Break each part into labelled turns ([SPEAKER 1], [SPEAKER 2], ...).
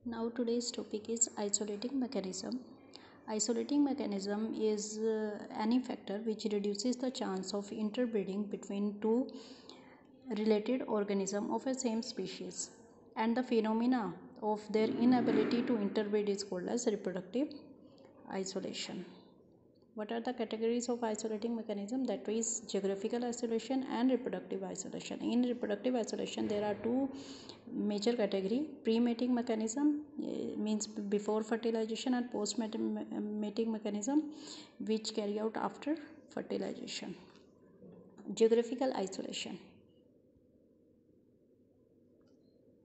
[SPEAKER 1] Now today's topic is isolating mechanism. Isolating mechanism is any factor which reduces the chance of interbreeding between two related organisms of a same species, and the phenomena of their inability to interbreed is called as reproductive isolation. What are the categories of isolating mechanism? That is geographical isolation and reproductive isolation. In reproductive isolation there are two major category: pre-mating mechanism, means before fertilization, and post-mating mechanism, which carry out after fertilization. Geographical isolation.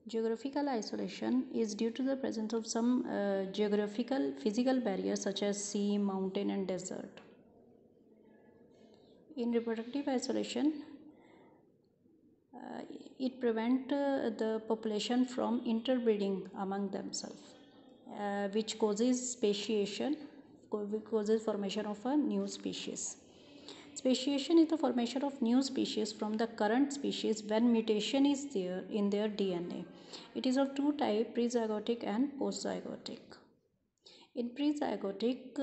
[SPEAKER 1] Geographical isolation is due to the presence of some geographical physical barriers such as sea, mountain and desert. In reproductive isolation, it prevents the population from interbreeding among themselves, which causes speciation, causes formation of a new species. Speciation is the formation of new species from the current species when mutation is there in their DNA. It is of two types, prezygotic and postzygotic. In prezygotic,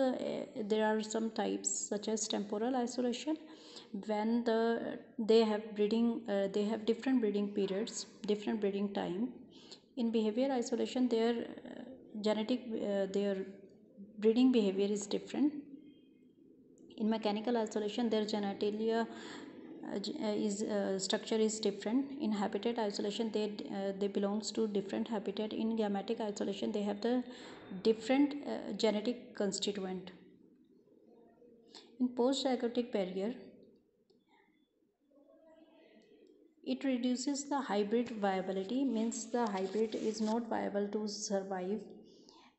[SPEAKER 1] there are some types such as temporal isolation, when they have different breeding periods, different breeding time. In behavior isolation, their breeding behavior is different. In mechanical isolation, their genitalia structure is different. In habitat isolation, they belongs to different habitat. In gametic isolation, they have the different genetic constituent. In postzygotic barrier, it reduces the hybrid viability, means the hybrid is not viable to survive,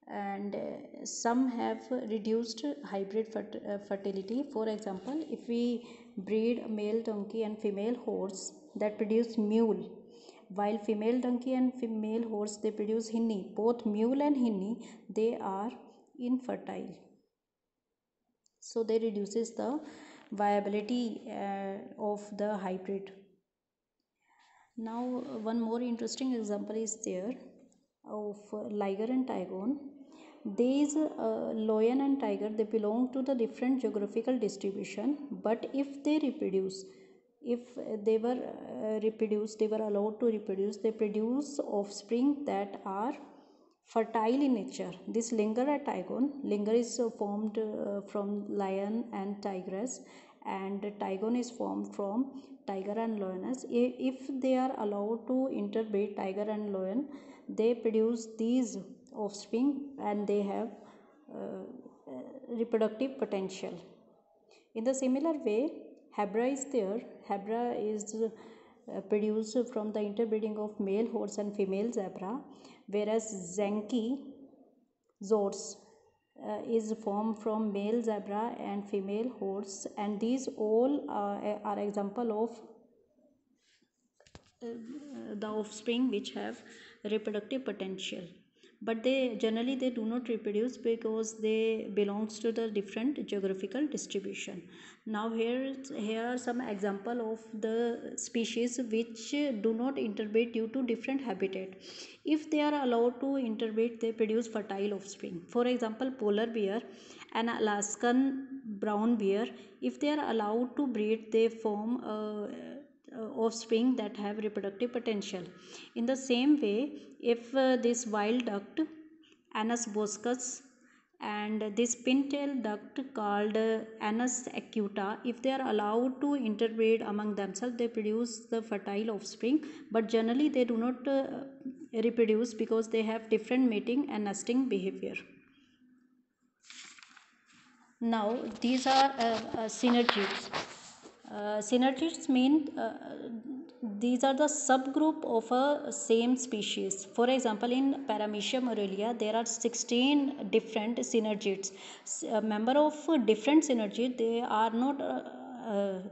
[SPEAKER 1] and some have reduced hybrid fertility. For example, if we breed a male donkey and female horse, that produce mule, while female donkey and female horse, they produce hinny. Both mule and hinny, they are infertile, so they reduces the viability of the hybrid. Now one more interesting example is there of liger and tigon. These lion and tiger, they belong to the different geographical distribution, but if they reproduce, if they were they were allowed to reproduce, they produce offspring that are fertile in nature. This linger and tigon, linger is formed from lion and tigress, and tigon is formed from tiger and lioness. If they are allowed to interbreed tiger and lion, they produce these offspring and they have reproductive potential. In the similar way, Hebra is there. Hebra is produced from the interbreeding of male horse and female zebra, whereas Zenki Zorz is formed from male zebra and female horse, and these all are example of the offspring which have reproductive potential, but they generally they do not reproduce because they belongs to the different geographical distribution. Now here are some example of the species which do not interbreed due to different habitat. If they are allowed to interbreed, they produce fertile offspring. For example, polar bear and Alaskan brown bear, if they are allowed to breed, they form offspring that have reproductive potential. In the same way, if this wild duck Anas boscus and this pintail duck called Anas acuta, if they are allowed to interbreed among themselves, they produce the fertile offspring, but generally they do not reproduce because they have different mating and nesting behavior. Now these are synergies. Synergies mean these are the subgroup of a same species. For example, in Paramecia morelia, there are 16 different synergids. A member of different synergid, they are not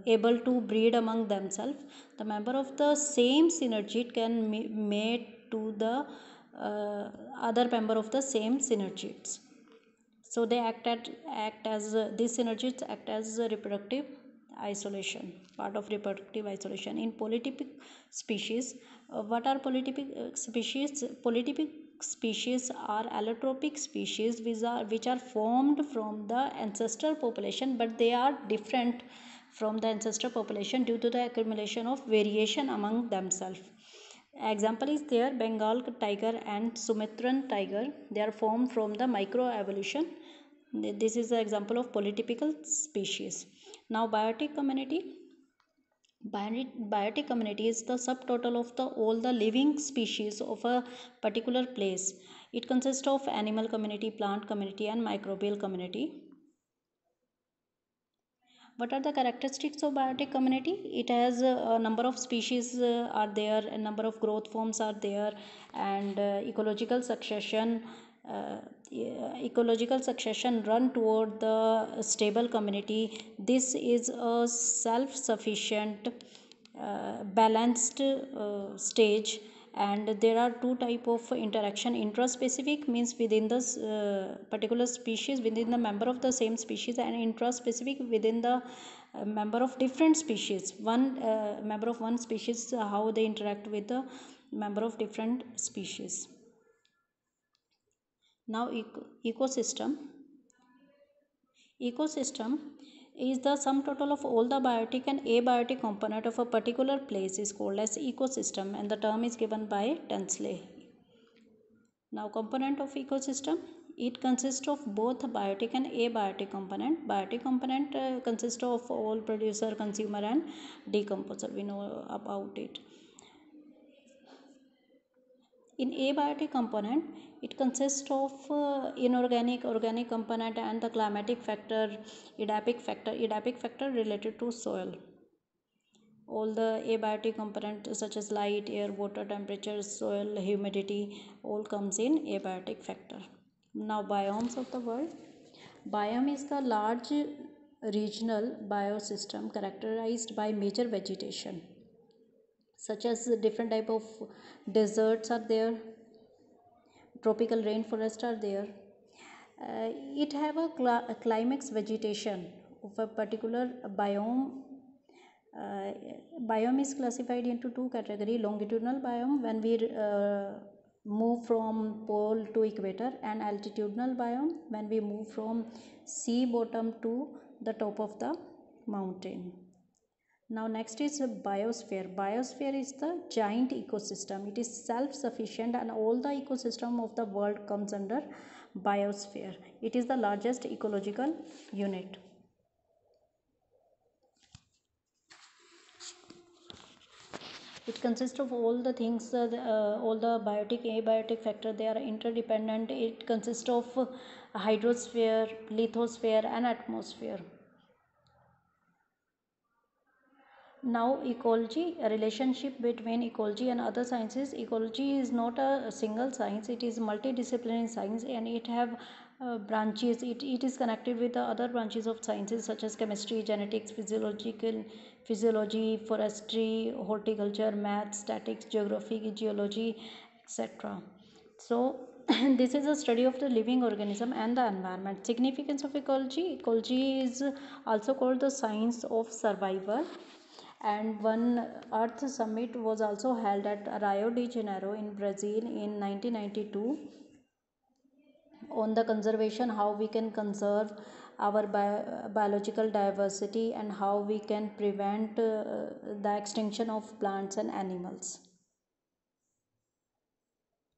[SPEAKER 1] able to breed among themselves. The member of the same synergid can mate to the other member of the same synergids. So they act as these synergies act as a reproductive isolation, part of reproductive isolation. In polytypic species, what are polytypic species? Polytypic species are allotropic species which are formed from the ancestral population, but they are different from the ancestral population due to the accumulation of variation among themselves. Example is there Bengal tiger and Sumatran tiger. They are formed from the microevolution. This is the example of polytypical species. Now biotic community. Biotic community is the subtotal of all the living species of a particular place. It consists of animal community, plant community, and microbial community. What are the characteristics of biotic community? It has a number of species are there, a number of growth forms are there, and ecological succession. Ecological succession run toward the stable community. This is a self-sufficient, balanced stage, and there are two type of interaction. Intraspecific means within the particular species, within the member of the same species, and intraspecific within the member of different species. One member of one species, how they interact with the member of different species. Now ecosystem. Ecosystem is the sum total of all the biotic and abiotic component of a particular place is called as ecosystem, and the term is given by Tinsley. Now component of ecosystem, it consists of both biotic and abiotic component. Biotic component consists of all producer, consumer, and decomposer. We know about it. In abiotic component, it consists of inorganic, organic component, and the climatic factor, edaphic factor. Edaphic factor related to soil. All the abiotic components such as light, air, water, temperature, soil, humidity, all comes in abiotic factor. Now biomes of the world. Biome is the large regional biosystem characterized by major vegetation, such as different type of deserts are there, tropical rainforests are there. It have a climax vegetation of a particular biome. Biome is classified into two categories: longitudinal biome when we move from pole to equator, and altitudinal biome when we move from sea bottom to the top of the mountain. Now next is a biosphere. Biosphere is the giant ecosystem. It is self-sufficient, and all the ecosystem of the world comes under biosphere. It is the largest ecological unit. It consists of all the things, all the biotic, abiotic factor, they are interdependent. It consists of hydrosphere, lithosphere, and atmosphere. Now ecology, a relationship between ecology and other sciences. Ecology is not a single science, it is multidisciplinary science, and it have branches. It is connected with the other branches of sciences such as chemistry, genetics, physiology, forestry, horticulture, math, statistics, geography, geology, etc. So this is a study of the living organism and the environment. Significance of ecology. Ecology is also called the science of survival, and one earth summit was also held at Rio de Janeiro in Brazil in 1992 on the conservation, how we can conserve our biological diversity and how we can prevent the extinction of plants and animals.